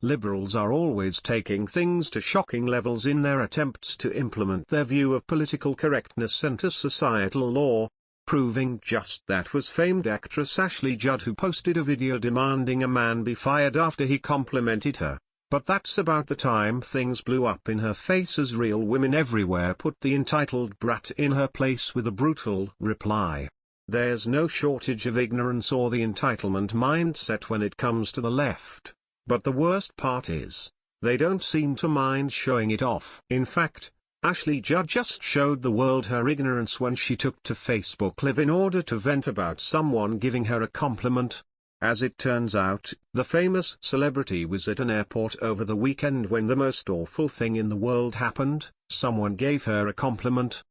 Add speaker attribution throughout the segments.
Speaker 1: Liberals are always taking things to shocking levels in their attempts to implement their view of political correctness into societal law. Proving just that was famed actress Ashley Judd, who posted a video demanding a man be fired after he complimented her. But that's about the time things blew up in her face as real women everywhere put the entitled brat in her place with a brutal reply. There's no shortage of ignorance or the entitlement mindset when it comes to the left. But the worst part is, they don't seem to mind showing it off. In fact, Ashley Judd just showed the world her ignorance when she took to Facebook Live in order to vent about someone giving her a compliment. As it turns out, the famous celebrity was at an airport over the weekend when the most awful thing in the world happened. Someone gave her a compliment.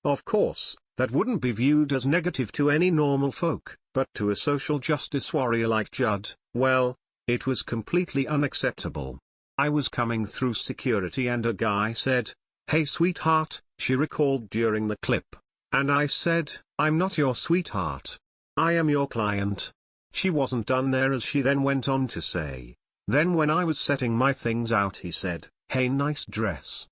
Speaker 1: Of course, that wouldn't be viewed as negative to any normal folk, but to a social justice warrior like Judd, well, it was completely unacceptable. I was coming through security and a guy said, "Hey sweetheart," she recalled during the clip. And I said, "I'm not your sweetheart. I am your client." She wasn't done there, as she then went on to say, "Then when I was setting my things out he said, 'Hey, nice dress.'"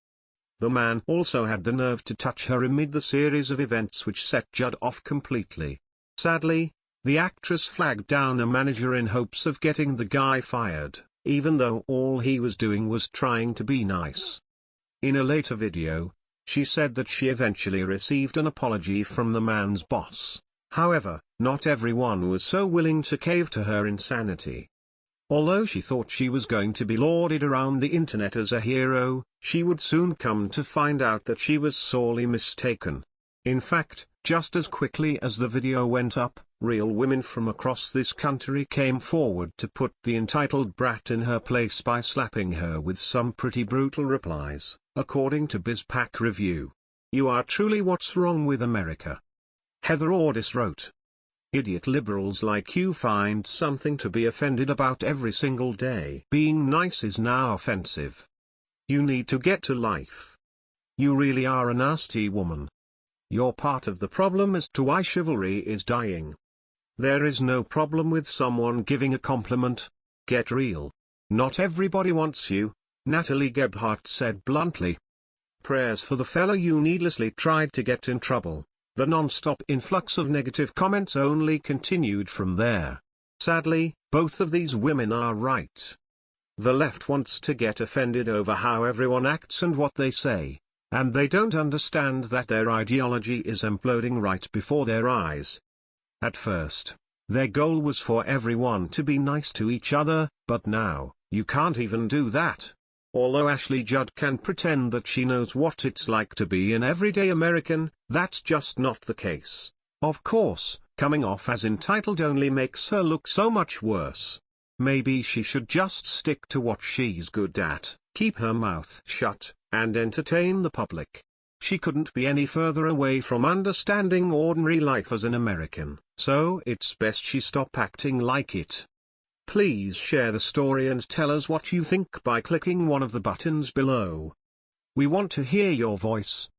Speaker 1: The man also had the nerve to touch her amid the series of events which set Judd off completely. Sadly, the actress flagged down a manager in hopes of getting the guy fired, even though all he was doing was trying to be nice. In a later video, she said that she eventually received an apology from the man's boss. However, not everyone was so willing to cave to her insanity. Although she thought she was going to be lauded around the internet as a hero, she would soon come to find out that she was sorely mistaken. In fact, just as quickly as the video went up, real women from across this country came forward to put the entitled brat in her place by slapping her with some pretty brutal replies, according to BizPac Review. "You are truly what's wrong with America." Heather Ordis wrote, "Idiot liberals like you find something to be offended about every single day. Being nice is now offensive. You need to get to life. You really are a nasty woman. You're part of the problem as to why chivalry is dying. There is no problem with someone giving a compliment. Get real. Not everybody wants you," Natalie Gebhardt said bluntly. Prayers for the fellow you needlessly tried to get in trouble. The non-stop influx of negative comments only continued from there. Sadly, both of these women are right. The left wants to get offended over how everyone acts and what they say, and they don't understand that their ideology is imploding right before their eyes. At first, their goal was for everyone to be nice to each other, but now, you can't even do that. Although Ashley Judd can pretend that she knows what it's like to be an everyday American, that's just not the case. Of course, coming off as entitled only makes her look so much worse. Maybe she should just stick to what she's good at, keep her mouth shut, and entertain the public. She couldn't be any further away from understanding ordinary life as an American, so it's best she stop acting like it. Please share the story and tell us what you think by clicking one of the buttons below. We want to hear your voice.